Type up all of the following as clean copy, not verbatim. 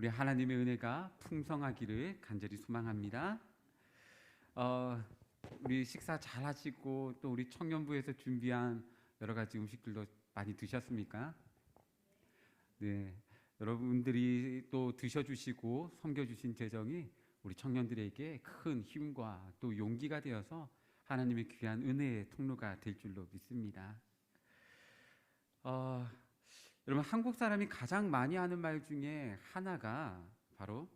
우리 하나님의 은혜가 풍성하기를 간절히 소망합니다. 우리 식사 잘 하시고 또 우리 청년부에서 준비한 여러 가지 음식들도 많이 드셨습니까? 네, 여러분들이 또 드셔주시고 섬겨주신 재정이 우리 청년들에게 큰 힘과 또 용기가 되어서 하나님의 귀한 은혜의 통로가 될 줄로 믿습니다. 여러분, 한국 사람이 가장 많이 하는 말 중에 하나가 바로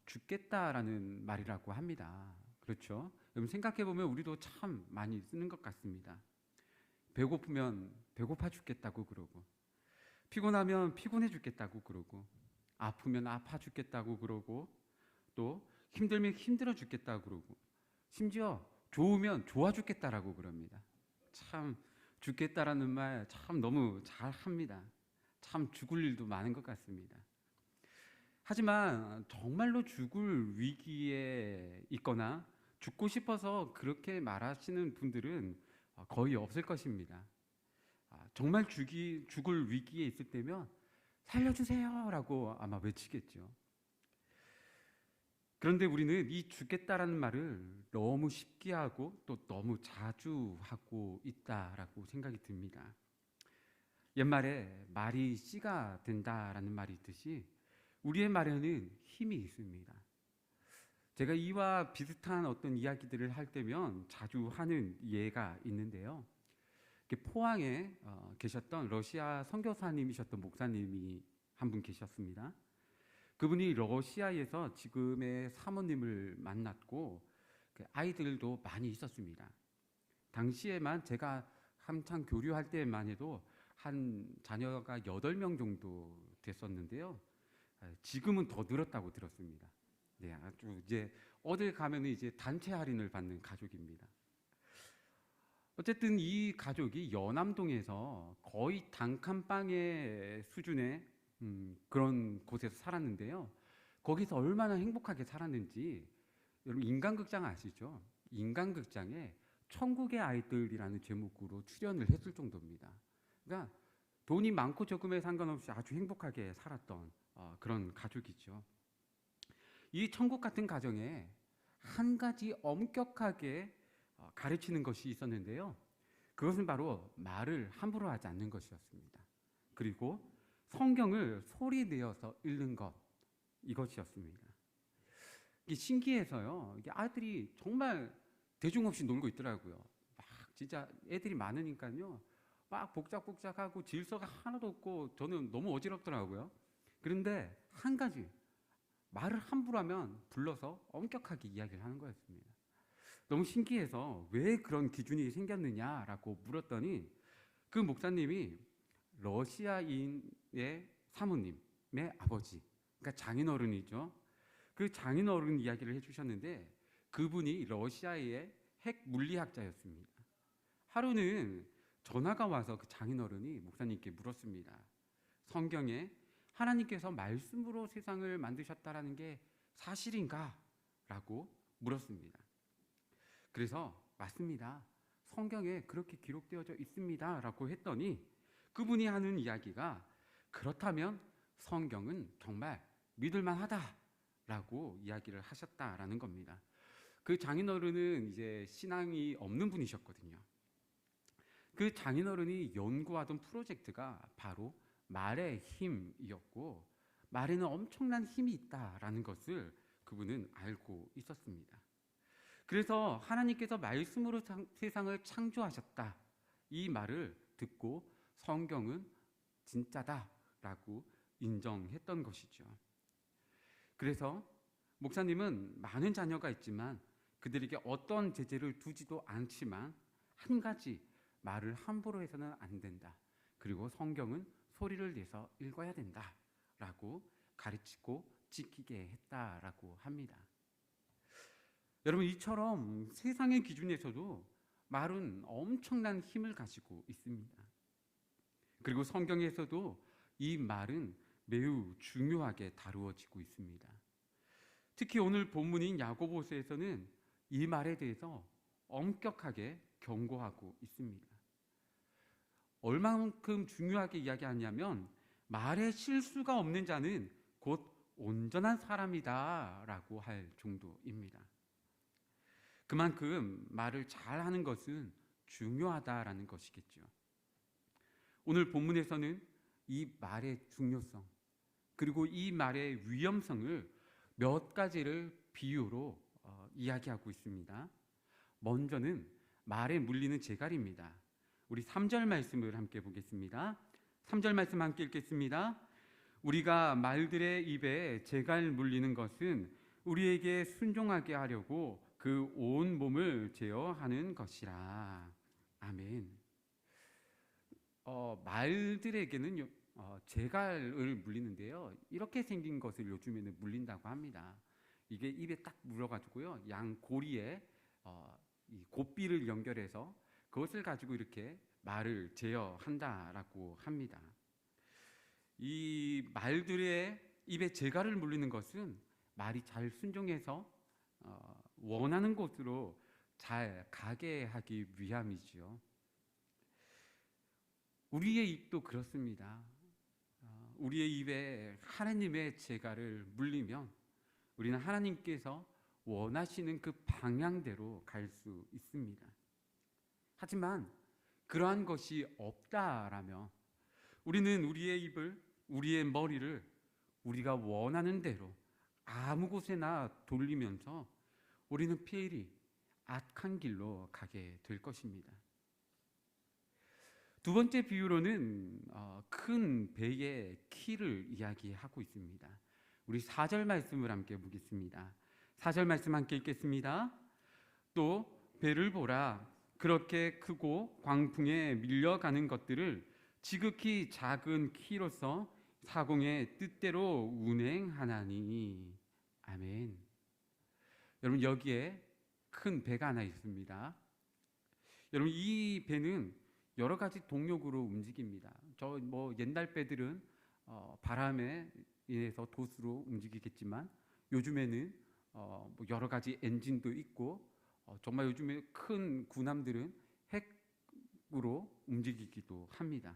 죽겠다라는 말이라고 합니다. 그렇죠? 여러분, 생각해 보면 우리도 참 많이 쓰는 것 같습니다. 배고프면 배고파 죽겠다고 그러고, 피곤하면 피곤해 죽겠다고 그러고, 아프면 아파 죽겠다고 그러고, 또 힘들면 힘들어 죽겠다고 그러고, 심지어 좋으면 좋아 죽겠다라고 그럽니다. 참 죽겠다라는 말 참 너무 잘 합니다. 참 죽을 일도 많은 것 같습니다. 하지만 정말로 죽을 위기에 있거나 죽고 싶어서 그렇게 말하시는 분들은 거의 없을 것입니다. 정말 죽을 위기에 있을 때면 살려주세요 라고 아마 외치겠죠. 그런데 우리는 이 죽겠다라는 말을 너무 쉽게 하고 또 너무 자주 하고 있다라고 생각이 듭니다. 옛말에 말이 씨가 된다라는 말이 있듯이 우리의 말에는 힘이 있습니다. 제가 이와 비슷한 어떤 이야기들을 할 때면 자주 하는 예가 있는데요. 포항에 계셨던 러시아 선교사님이셨던 목사님이 한 분 계셨습니다. 그분이 러시아에서 지금의 사모님을 만났고 아이들도 많이 있었습니다. 당시에만 제가 한창 교류할 때만 해도 한 자녀가 8명 정도 됐었는데요. 지금은 더 늘었다고 들었습니다. 네, 아주 이제 어딜 가면 이제 단체 할인을 받는 가족입니다. 어쨌든 이 가족이 연암동에서 거의 단칸방의 수준의 그런 곳에서 살았는데요. 거기서 얼마나 행복하게 살았는지 여러분 인간극장 아시죠? 인간극장에 천국의 아이들이라는 제목으로 출연을 했을 정도입니다. 그러니까 돈이 많고 적음에 상관없이 아주 행복하게 살았던 그런 가족이죠. 이 천국 같은 가정에 한 가지 엄격하게 가르치는 것이 있었는데요. 그것은 바로 말을 함부로 하지 않는 것이었습니다. 그리고 성경을 소리 내어서 읽는 것, 이것이었습니다. 이게 신기해서요. 이게 아이들이 정말 대중 없이 놀고 있더라고요. 막 진짜 애들이 많으니까요. 막 복작복작하고 질서가 하나도 없고 저는 너무 어지럽더라고요. 그런데 한 가지 말을 함부로 하면 불러서 엄격하게 이야기를 하는 거였습니다. 너무 신기해서 왜 그런 기준이 생겼느냐라고 물었더니 그 목사님이 러시아인의 사모님의 아버지, 그러니까 장인어른이죠. 그 장인어른 이야기를 해주셨는데 그분이 러시아의 핵 물리학자였습니다. 하루는 전화가 와서 그 장인어른이 목사님께 물었습니다. 성경에 하나님께서 말씀으로 세상을 만드셨다라는 게 사실인가? 라고 물었습니다. 그래서 맞습니다. 성경에 그렇게 기록되어져 있습니다. 라고 했더니 그분이 하는 이야기가 그렇다면 성경은 정말 믿을만하다. 라고 이야기를 하셨다라는 겁니다. 그 장인어른은 이제 신앙이 없는 분이셨거든요. 그 장인어른이 연구하던 프로젝트가 바로 말의 힘이었고 말에는 엄청난 힘이 있다라는 것을 그분은 알고 있었습니다. 그래서 하나님께서 말씀으로 세상을 창조하셨다 이 말을 듣고 성경은 진짜다라고 인정했던 것이죠. 그래서 목사님은 많은 자녀가 있지만 그들에게 어떤 제재를 두지도 않지만 한 가지 말을 함부로 해서는 안 된다. 그리고 성경은 소리를 내서 읽어야 된다라고 가르치고 지키게 했다라고 합니다. 여러분, 이처럼 세상의 기준에서도 말은 엄청난 힘을 가지고 있습니다. 그리고 성경에서도 이 말은 매우 중요하게 다루어지고 있습니다. 특히 오늘 본문인 야고보서에서는 이 말에 대해서 엄격하게 경고하고 있습니다. 얼마만큼 중요하게 이야기하냐면 말에 실수가 없는 자는 곧 온전한 사람이다라고 할 정도입니다. 그만큼 말을 잘하는 것은 중요하다라는 것이겠죠. 오늘 본문에서는 이 말의 중요성 그리고 이 말의 위험성을 몇 가지를 비유로 이야기하고 있습니다. 먼저는 말에 물리는 재갈입니다. 우리 3절 말씀을 함께 보겠습니다. 3절 말씀 함께 읽겠습니다. 우리가 말들의 입에 재갈 물리는 것은 우리에게 순종하게 하려고 그 온 몸을 제어하는 것이라. 아멘. 말들에게는 재갈을 물리는데요. 이렇게 생긴 것을 요즘에는 물린다고 합니다. 이게 입에 딱 물어가지고요. 양 고리에 이 고삐를 연결해서 그것을 가지고 이렇게 말을 제어한다라고 합니다. 이 말들의 입에 재갈을 물리는 것은 말이 잘 순종해서 원하는 곳으로 잘 가게 하기 위함이지요. 우리의 입도 그렇습니다. 우리의 입에 하나님의 재갈을 물리면 우리는 하나님께서 원하시는 그 방향대로 갈 수 있습니다. 하지만 그러한 것이 없다라면 우리는 우리의 입을, 우리의 머리를 우리가 원하는 대로 아무 곳에나 돌리면서 우리는 필히 악한 길로 가게 될 것입니다. 두 번째 비유로는 큰 배의 키를 이야기하고 있습니다. 우리 4절 말씀을 함께 보겠습니다. 4절 말씀 함께 읽겠습니다. 또 배를 보라, 그렇게 크고 광풍에 밀려가는 것들을 지극히 작은 키로서 사공의 뜻대로 운행하나니. 아멘. 여러분, 여기에 큰 배가 하나 있습니다. 여러분, 이 배는 여러 가지 동력으로 움직입니다. 옛날 배들은 바람에 인해서 돛으로 움직이겠지만 요즘에는 여러 가지 엔진도 있고 정말 요즘에 큰 군함들은 핵으로 움직이기도 합니다.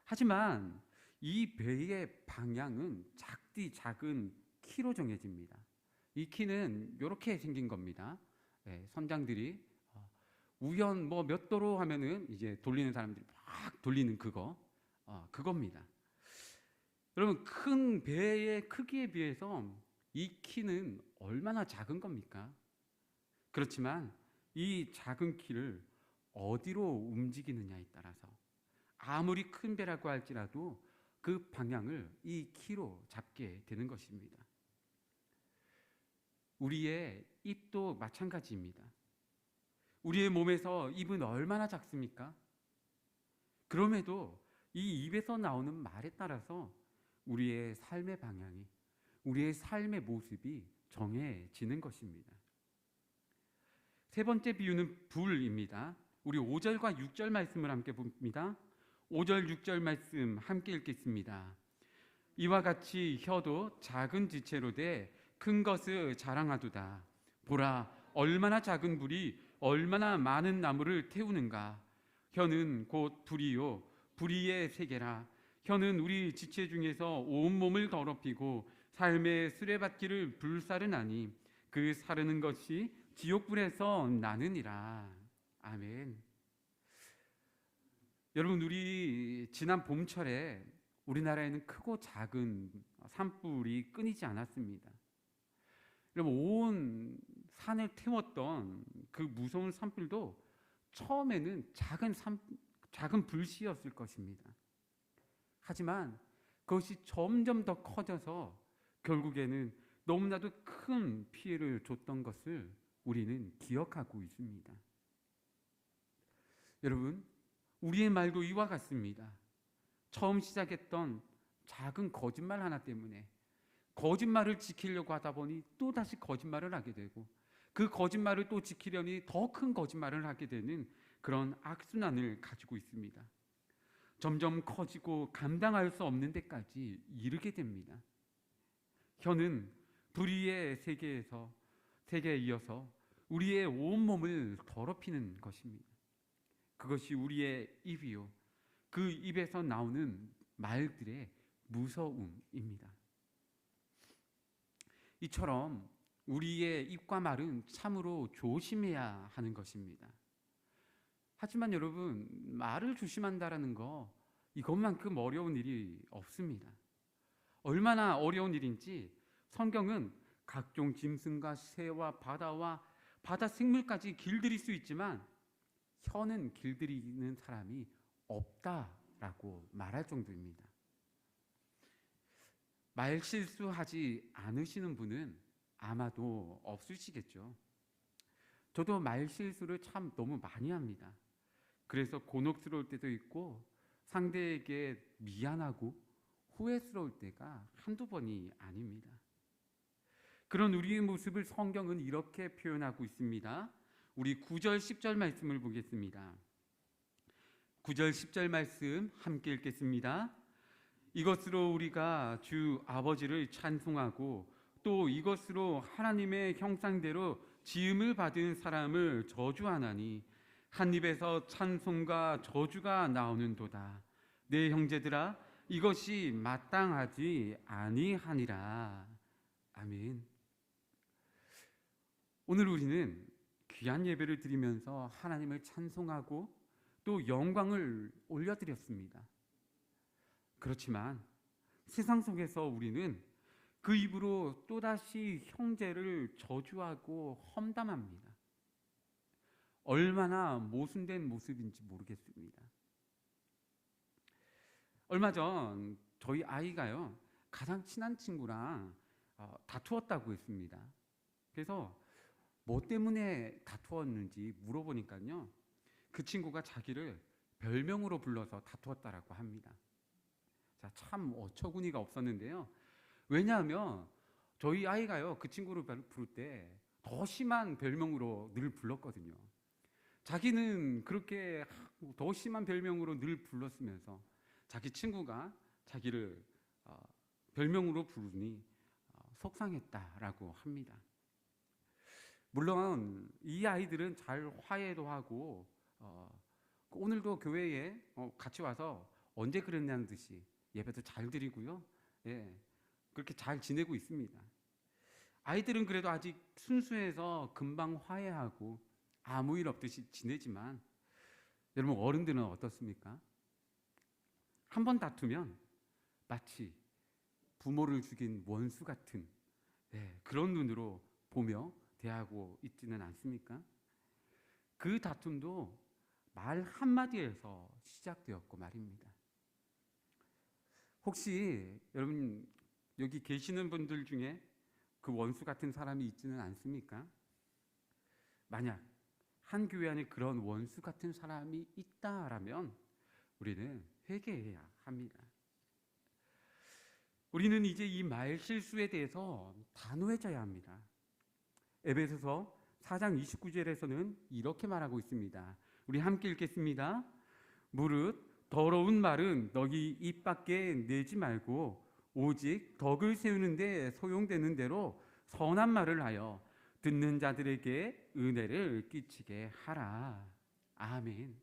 하지만 이 배의 방향은 작은 키로 정해집니다. 이 키는 이렇게 생긴 겁니다. 선장들이 우연 몇 도로 하면은 이제 돌리는 사람들이 막 돌리는 그겁니다. 여러분, 큰 배의 크기에 비해서 이 키는 얼마나 작은 겁니까? 그렇지만 이 작은 키를 어디로 움직이느냐에 따라서 아무리 큰 배라고 할지라도 그 방향을 이 키로 잡게 되는 것입니다. 우리의 입도 마찬가지입니다. 우리의 몸에서 입은 얼마나 작습니까? 그럼에도 이 입에서 나오는 말에 따라서 우리의 삶의 방향이, 우리의 삶의 모습이 정해지는 것입니다. 세 번째 비유는 불입니다. 우리 5절과 6절 말씀을 함께 봅니다. 5절, 6절 말씀 함께 읽겠습니다. 이와 같이 혀도 작은 지체로 돼 큰 것을 자랑하도다. 보라, 얼마나 작은 불이 얼마나 많은 나무를 태우는가. 혀는 곧 불이요, 불의의 세계라. 혀는 우리 지체 중에서 온몸을 더럽히고 삶의 수레바퀴를 불사르나니 그 사르는 것이 지옥불에서 나느니라. 아멘. 여러분, 우리 지난 봄철에 우리나라에는 크고 작은 산불이 끊이지 않았습니다. 여러분, 온 산을 태웠던 그 무서운 산불도 처음에는 작은 불씨였을 것입니다. 하지만 그것이 점점 더 커져서 결국에는 너무나도 큰 피해를 줬던 것을 우리는 기억하고 있습니다. 여러분, 우리의 말도 이와 같습니다. 처음 시작했던 작은 거짓말 하나 때문에 거짓말을 지키려고 하다 보니 또다시 거짓말을 하게 되고 그 거짓말을 또 지키려니 더 큰 거짓말을 하게 되는 그런 악순환을 가지고 있습니다. 점점 커지고 감당할 수 없는 데까지 이르게 됩니다. 혀는 불의의 세계에 이어서 우리의 온몸을 더럽히는 것입니다. 그것이 우리의 입이요, 그 입에서 나오는 말들의 무서움입니다. 이처럼 우리의 입과 말은 참으로 조심해야 하는 것입니다. 하지만 여러분, 말을 조심한다라는 거 이것만큼 어려운 일이 없습니다. 얼마나 어려운 일인지 성경은 각종 짐승과 새와 바다 생물까지 길들일 수 있지만 혀는 길들이는 사람이 없다라고 말할 정도입니다. 말 실수하지 않으시는 분은 아마도 없으시겠죠. 저도 말 실수를 참 너무 많이 합니다. 그래서 곤혹스러울 때도 있고 상대에게 미안하고 후회스러울 때가 한두 번이 아닙니다. 그런 우리의 모습을 성경은 이렇게 표현하고 있습니다. 우리 9절 10절 말씀을 보겠습니다. 9절 10절 말씀 함께 읽겠습니다. 이것으로 우리가 주 아버지를 찬송하고 또 이것으로 하나님의 형상대로 지음을 받은 사람을 저주하나니 한 입에서 찬송과 저주가 나오는도다. 내 형제들아, 이것이 마땅하지 아니하니라. 아멘. 오늘 우리는 귀한 예배를 드리면서 하나님을 찬송하고 또 영광을 올려드렸습니다. 그렇지만 세상 속에서 우리는 그 입으로 또다시 형제를 저주하고 험담합니다. 얼마나 모순된 모습인지 모르겠습니다. 얼마 전 저희 아이가요, 가장 친한 친구랑 다투었다고 했습니다. 그래서 뭐 때문에 다투었는지 물어보니까요, 그 친구가 자기를 별명으로 불러서 다투었다라고 합니다. 자, 참 어처구니가 없었는데요. 왜냐하면 저희 아이가요, 그 친구를 부를 때 더 심한 별명으로 늘 불렀거든요. 자기는 그렇게 더 심한 별명으로 늘 불렀으면서 자기 친구가 자기를 별명으로 부르니 속상했다라고 합니다. 물론 이 아이들은 잘 화해도 하고 오늘도 교회에 같이 와서 언제 그랬냐는 듯이 예배도 잘 드리고요. 예, 그렇게 잘 지내고 있습니다. 아이들은 그래도 아직 순수해서 금방 화해하고 아무 일 없듯이 지내지만 여러분, 어른들은 어떻습니까? 한 번 다투면 마치 부모를 죽인 원수 같은 그런 눈으로 보며 대하고 있지는 않습니까? 그 다툼도 말 한마디에서 시작되었고 말입니다. 혹시 여러분 여기 계시는 분들 중에 그 원수 같은 사람이 있지는 않습니까? 만약 한 교회 안에 그런 원수 같은 사람이 있다라면 우리는 회개해야 합니다. 우리는 이제 이 말 실수에 대해서 단호해져야 합니다. 에베소서 4장 29절에서는 이렇게 말하고 있습니다. 우리 함께 읽겠습니다. 무릇 더러운 말은 너희 입 밖에 내지 말고 오직 덕을 세우는 데 소용되는 대로 선한 말을 하여 듣는 자들에게 은혜를 끼치게 하라. 아멘.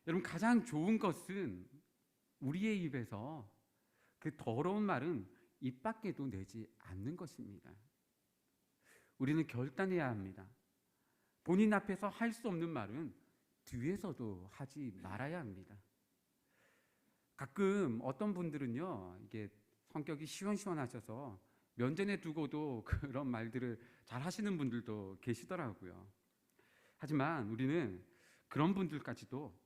여러분, 가장 좋은 것은 우리의 입에서 그 더러운 말은 입 밖에도 내지 않는 것입니다. 우리는 결단해야 합니다. 본인 앞에서 할 수 없는 말은 뒤에서도 하지 말아야 합니다. 가끔 어떤 분들은요, 이게 성격이 시원시원하셔서 면전에 두고도 그런 말들을 잘 하시는 분들도 계시더라고요. 하지만 우리는 그런 분들까지도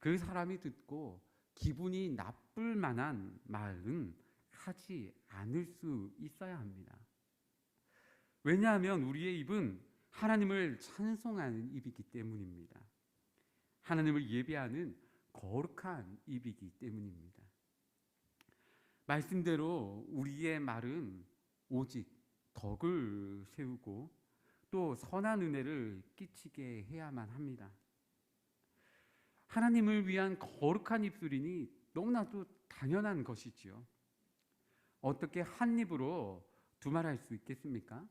그 사람이 듣고 기분이 나쁠 만한 말은 하지 않을 수 있어야 합니다. 왜냐하면 우리의 입은 하나님을 찬송하는 입이기 때문입니다. 하나님을 예배하는 거룩한 입이기 때문입니다. 말씀대로 우리의 말은 오직 덕을 세우고 또 선한 은혜를 끼치게 해야만 합니다. 하나님을 위한 거룩한 입술이니 너무나도 당연한 것이지요. 어떻게 한 입으로 두 말 할 수 있겠습니까?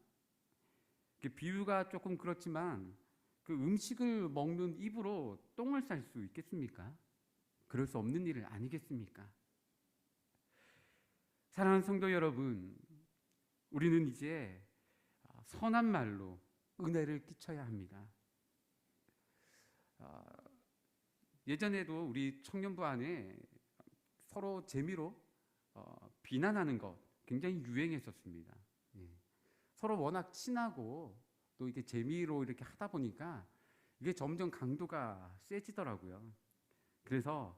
비유가 조금 그렇지만 그 음식을 먹는 입으로 똥을 쌀 수 있겠습니까? 그럴 수 없는 일 아니겠습니까? 사랑하는 성도 여러분, 우리는 이제 선한 말로 은혜를 끼쳐야 합니다. 예전에도 우리 청년부 안에 서로 재미로 비난하는 것 굉장히 유행했었습니다. 예. 서로 워낙 친하고 또 이게 재미로 이렇게 하다 보니까 이게 점점 강도가 세지더라고요. 그래서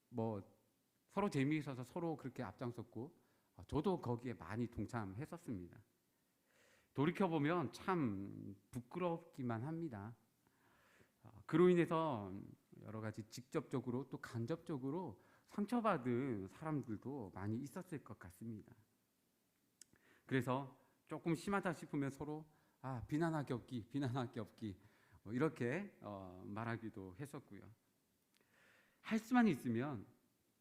뭐 서로 재미있어서 서로 그렇게 앞장섰고 저도 거기에 많이 동참했었습니다. 돌이켜보면 참 부끄럽기만 합니다. 그로 인해서 여러 가지 직접적으로 또 간접적으로 상처받은 사람들도 많이 있었을 것 같습니다. 그래서 조금 심하다 싶으면 서로 비난할 게 없기, 비난할 게 없기 이렇게 말하기도 했었고요. 할 수만 있으면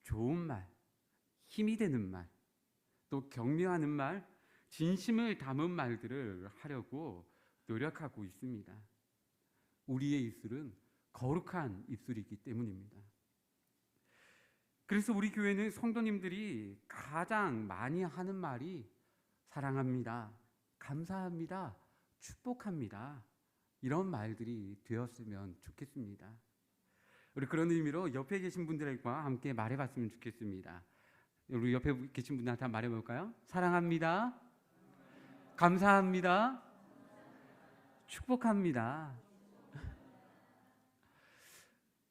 좋은 말, 힘이 되는 말, 또 격려하는 말, 진심을 담은 말들을 하려고 노력하고 있습니다. 우리의 입술은 거룩한 입술이기 때문입니다. 그래서 우리 교회는 성도님들이 가장 많이 하는 말이 사랑합니다, 감사합니다, 축복합니다 이런 말들이 되었으면 좋겠습니다. 우리 그런 의미로 옆에 계신 분들과 함께 말해봤으면 좋겠습니다. 우리 옆에 계신 분들한테 한번 말해볼까요? 사랑합니다, 감사합니다, 축복합니다.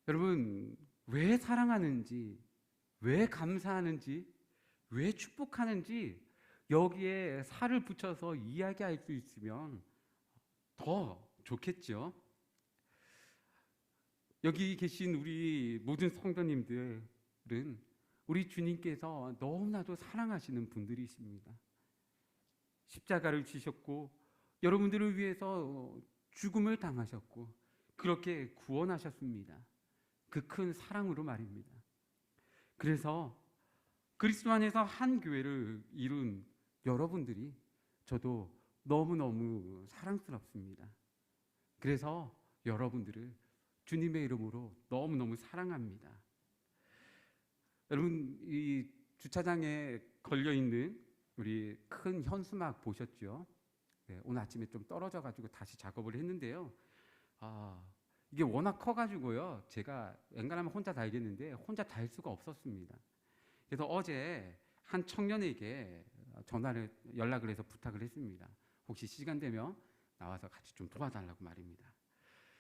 여러분, 왜 사랑하는지, 왜 감사하는지, 왜 축복하는지 여기에 살을 붙여서 이야기할 수 있으면 더 좋겠죠. 여기 계신 우리 모든 성도님들은 우리 주님께서 너무나도 사랑하시는 분들이십니다. 십자가를 지셨고 여러분들을 위해서 죽음을 당하셨고 그렇게 구원하셨습니다. 그 큰 사랑으로 말입니다. 그래서 그리스도 안에서 한 교회를 이룬 여러분들이 저도 너무너무 사랑스럽습니다. 그래서 여러분들을 주님의 이름으로 너무너무 사랑합니다. 여러분, 이 주차장에 걸려있는 우리 큰 현수막 보셨죠? 네, 오늘 아침에 좀 떨어져가지고 다시 작업을 했는데요. 이게 워낙 커가지고요. 제가 웬간하면 혼자 달겠는데 혼자 달 수가 없었습니다. 그래서 어제 한 청년에게 연락을 해서 부탁을 했습니다. 혹시 시간 되면 나와서 같이 좀 도와달라고 말입니다.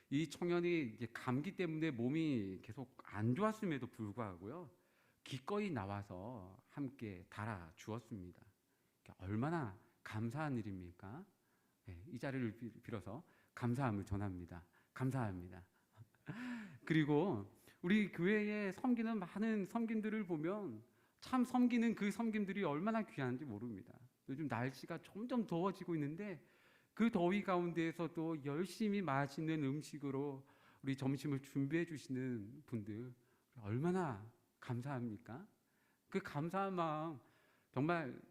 이 청년이 이제 감기 때문에 몸이 계속 안 좋았음에도 불구하고요. 기꺼이 나와서 함께 달아 주었습니다. 얼마나 감사한 일입니까? 네, 이 자리를 빌어서 감사함을 전합니다. 감사합니다. 그리고 우리 교회에 섬기는 많은 섬김들을 보면 참 섬기는 그 섬김들이 얼마나 귀한지 모릅니다. 요즘 날씨가 점점 더워지고 있는데 그 더위 가운데에서도 열심히 맛있는 음식으로 우리 점심을 준비해 주시는 분들 얼마나 감사합니까? 그 감사한 마음 정말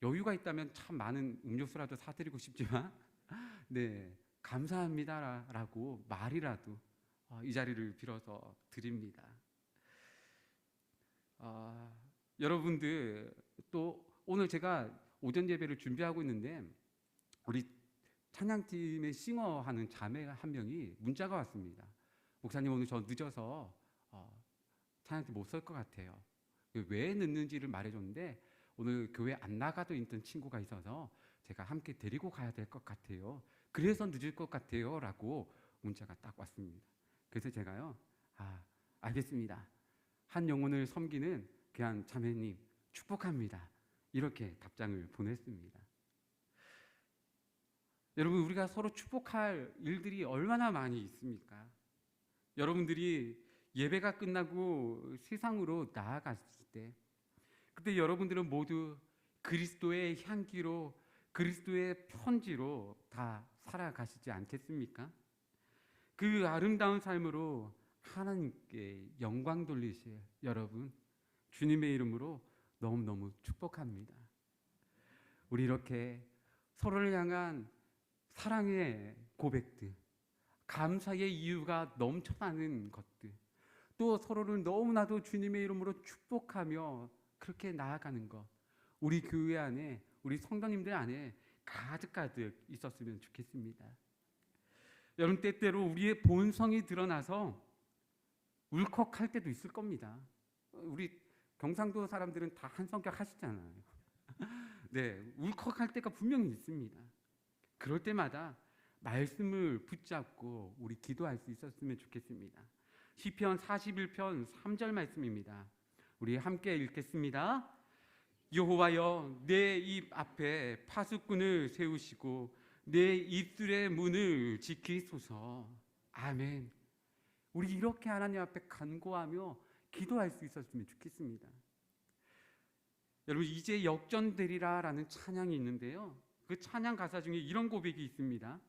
여유가 있다면 참 많은 음료수라도 사드리고 싶지만 네, 감사합니다라고 말이라도 이 자리를 빌어서 드립니다. 여러분들 또 오늘 제가 오전 예배를 준비하고 있는데 우리 찬양팀의 싱어하는 자매 한 명이 문자가 왔습니다. 목사님 오늘 저 늦어서 찬양팀 못 설 것 같아요. 왜 늦는지를 말해줬는데 오늘 교회 안 나가도 있던 친구가 있어서 제가 함께 데리고 가야 될 것 같아요. 그래서 늦을 것 같아요 라고 문자가 딱 왔습니다. 그래서 제가요 알겠습니다. 한 영혼을 섬기는 귀한 자매님 축복합니다. 이렇게 답장을 보냈습니다. 여러분 우리가 서로 축복할 일들이 얼마나 많이 있습니까? 여러분들이 예배가 끝나고 세상으로 나아갔을 때 그때 여러분들은 모두 그리스도의 향기로 그리스도의 편지로 다 살아가시지 않겠습니까? 그 아름다운 삶으로 하나님께 영광 돌리실 여러분 주님의 이름으로 너무너무 축복합니다. 우리 이렇게 서로를 향한 사랑의 고백들, 감사의 이유가 넘쳐나는 것들, 또 서로를 너무나도 주님의 이름으로 축복하며 그렇게 나아가는 것, 우리 교회 안에, 우리 성도님들 안에 가득가득 있었으면 좋겠습니다. 여러분, 때때로 우리의 본성이 드러나서 울컥할 때도 있을 겁니다. 우리 경상도 사람들은 다 한 성격 하시잖아요. 네, 울컥할 때가 분명히 있습니다. 그럴 때마다 말씀을 붙잡고 우리 기도할 수 있었으면 좋겠습니다. 시편 41편 3절 말씀입니다. 우리 함께 읽겠습니다. 여호와여, 내 입 앞에 파수꾼을 세우시고 내 입술의 문을 지키소서. 아멘. 우리 이렇게 하나님 앞에 간구하며 기도할 수 있었으면 좋겠습니다. 여러분, 이제 역전되리라라는 찬양이 있는데요, 그 찬양 가사 중에 이런 고백이 있습니다.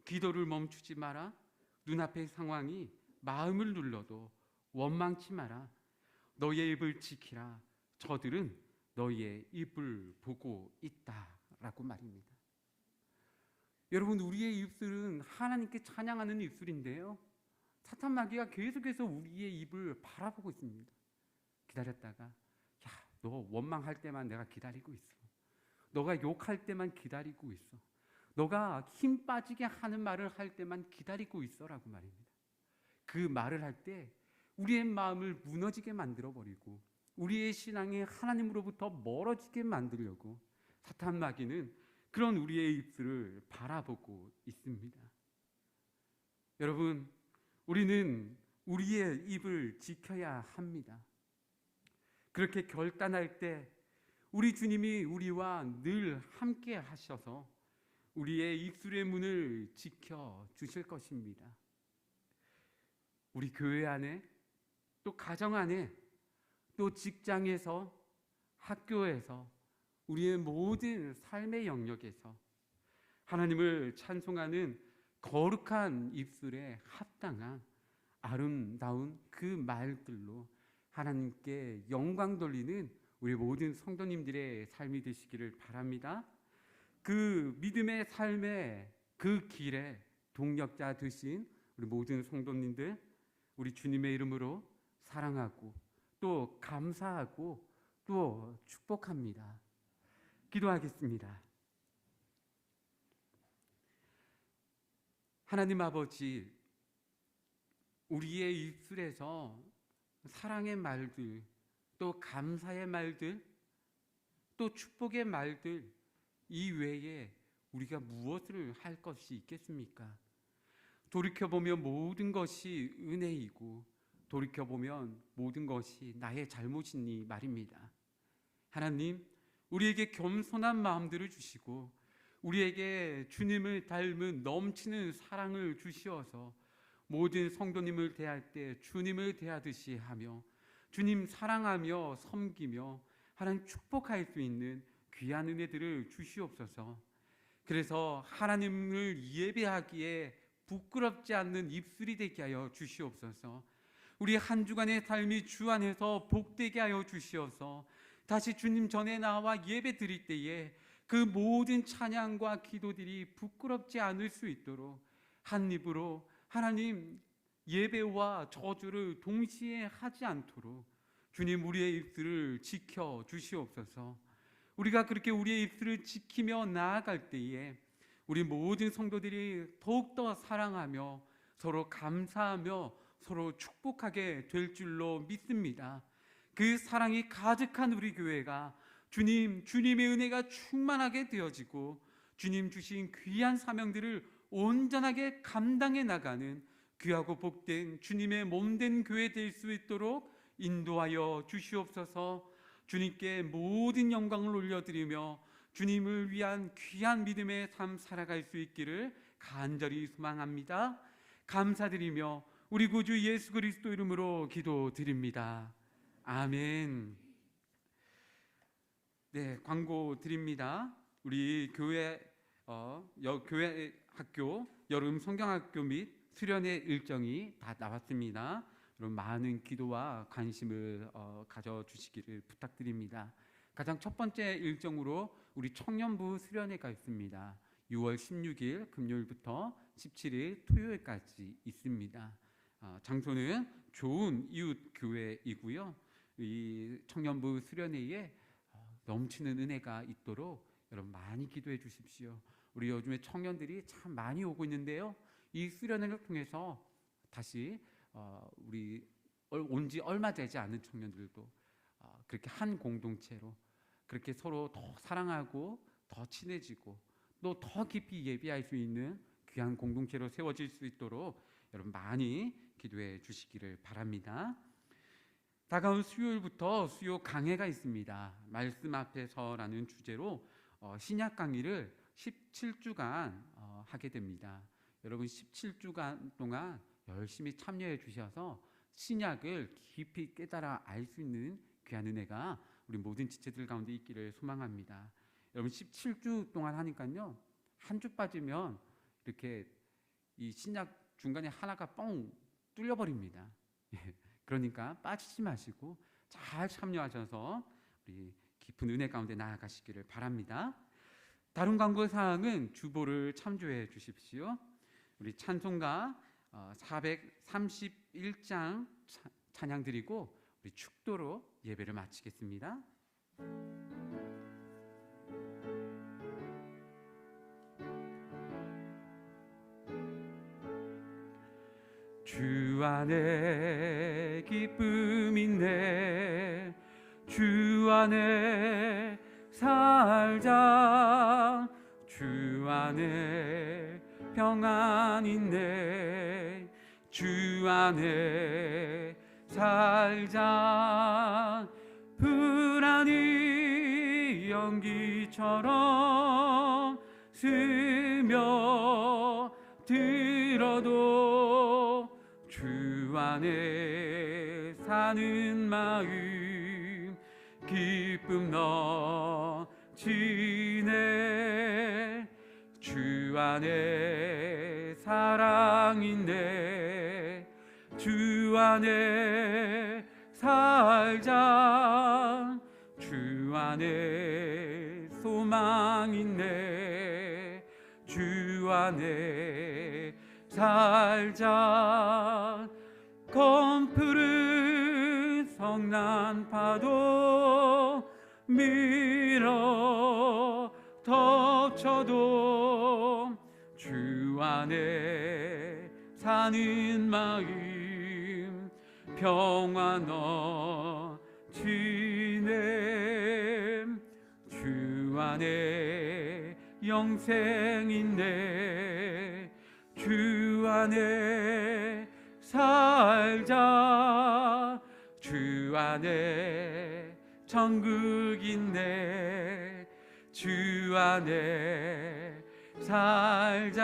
기도를 멈추지 마라. 눈앞의 상황이 마음을 눌러도 원망치 마라. 너의 입을 지키라. 저들은 너의 입을 보고 있다라고 말입니다. 여러분, 우리의 입술은 하나님께 찬양하는 입술인데요, 사탄 마귀가 계속해서 우리의 입을 바라보고 있습니다. 기다렸다가, 야, 너 원망할 때만 내가 기다리고 있어. 너가 욕할 때만 기다리고 있어. 너가 힘 빠지게 하는 말을 할 때만 기다리고 있어라고 말입니다. 그 말을 할 때 우리의 마음을 무너지게 만들어버리고 우리의 신앙이 하나님으로부터 멀어지게 만들려고 사탄 마귀는 그런 우리의 입술을 바라보고 있습니다. 여러분, 우리는 우리의 입을 지켜야 합니다. 그렇게 결단할 때 우리 주님이 우리와 늘 함께 하셔서 우리의 입술의 문을 지켜 주실 것입니다. 우리 교회 안에, 또 가정 안에, 또 직장에서, 학교에서, 우리의 모든 삶의 영역에서 하나님을 찬송하는 거룩한 입술에 합당한 아름다운 그 말들로 하나님께 영광 돌리는 우리 모든 성도님들의 삶이 되시기를 바랍니다. 그 믿음의 삶의 그 길에 동력자 되신 우리 모든 성도님들, 우리 주님의 이름으로 사랑하고 또 감사하고 또 축복합니다. 기도하겠습니다. 하나님 아버지, 우리의 입술에서 사랑의 말들, 또 감사의 말들, 또 축복의 말들 이외에 우리가 무엇을 할 것이 있겠습니까? 돌이켜보면 모든 것이 은혜이고 돌이켜보면 모든 것이 나의 잘못이니 말입니다. 하나님, 우리에게 겸손한 마음들을 주시고 우리에게 주님을 닮은 넘치는 사랑을 주시어서 모든 성도님을 대할 때 주님을 대하듯이 하며 주님 사랑하며 섬기며 하나님 축복할 수 있는 귀한 은혜들을 주시옵소서. 그래서 하나님을 예배하기에 부끄럽지 않는 입술이 되게 하여 주시옵소서. 우리 한 주간의 삶이 주 안에서 복되게 하여 주시어서 다시 주님 전에 나와 예배 드릴 때에 그 모든 찬양과 기도들이 부끄럽지 않을 수 있도록 한 입으로 하나님 예배와 저주를 동시에 하지 않도록 주님 우리의 입술을 지켜 주시옵소서. 우리가 그렇게 우리의 입술을 지키며 나아갈 때에 우리 모든 성도들이 더욱더 사랑하며 서로 감사하며 서로 축복하게 될 줄로 믿습니다. 그 사랑이 가득한 우리 교회가 주님의 은혜가 충만하게 되어지고 주님 주신 귀한 사명들을 온전하게 감당해 나가는 귀하고 복된 주님의 몸된 교회 될 수 있도록 인도하여 주시옵소서. 주님께 모든 영광을 올려드리며 주님을 위한 귀한 믿음의 삶 살아갈 수 있기를 간절히 소망합니다. 감사드리며 우리 구주 예수 그리스도 이름으로 기도드립니다. 아멘. 네, 광고 드립니다. 우리 교회 학교 여름 성경학교 및 수련회 일정이 다 나왔습니다. 여러분 많은 기도와 관심을 가져주시기를 부탁드립니다. 가장 첫 번째 일정으로 우리 청년부 수련회가 있습니다. 6월 16일 금요일부터 17일 토요일까지 있습니다. 장소는 좋은 이웃 교회이고요. 이 청년부 수련회에 넘치는 은혜가 있도록 여러분 많이 기도해 주십시오. 우리 요즘에 청년들이 참 많이 오고 있는데요, 이 수련회를 통해서 다시 우리 온 지 얼마 되지 않은 청년들도 그렇게 한 공동체로 그렇게 서로 더 사랑하고 더 친해지고 또 더 깊이 예비할 수 있는 귀한 공동체로 세워질 수 있도록 여러분 많이 기도해 주시기를 바랍니다. 다가온 수요일부터 수요 강해가 있습니다. 말씀 앞에서라는 주제로 신약 강의를 17주간 하게 됩니다. 여러분 17주간 동안 열심히 참여해 주셔서 신약을 깊이 깨달아 알 수 있는 귀한 은혜가 우리 모든 지체들 가운데 있기를 소망합니다. 여러분 17주 동안 하니까요, 한 주 빠지면 이렇게 이 신약 중간에 하나가 뻥 뚫려버립니다. 그러니까 빠지지 마시고 잘 참여하셔서 우리 깊은 은혜 가운데 나아가시기를 바랍니다. 다른 광고 사항은 주보를 참조해 주십시오. 우리 찬송가 431장 찬양 드리고 우리 축도로 예배를 마치겠습니다. 주 안에 기쁨 있네, 주 안에 살자, 주 안에 평안 있네, 주 안에 살자. 불안이 연기처럼 스며들어도 주 안에 사는 마음 기쁨 넘치네, 주 안에 사랑 있네, 주 안에 살자, 주 안에 소망 있네, 주 안에 살자. 검푸른 성난 파도 밀어 덮쳐도 주 안에 사는 마음 평화 넘치네, 주 안에 영생 있네, 주 안에 살자, 주 안에 천국 있네, 주 안에 살자.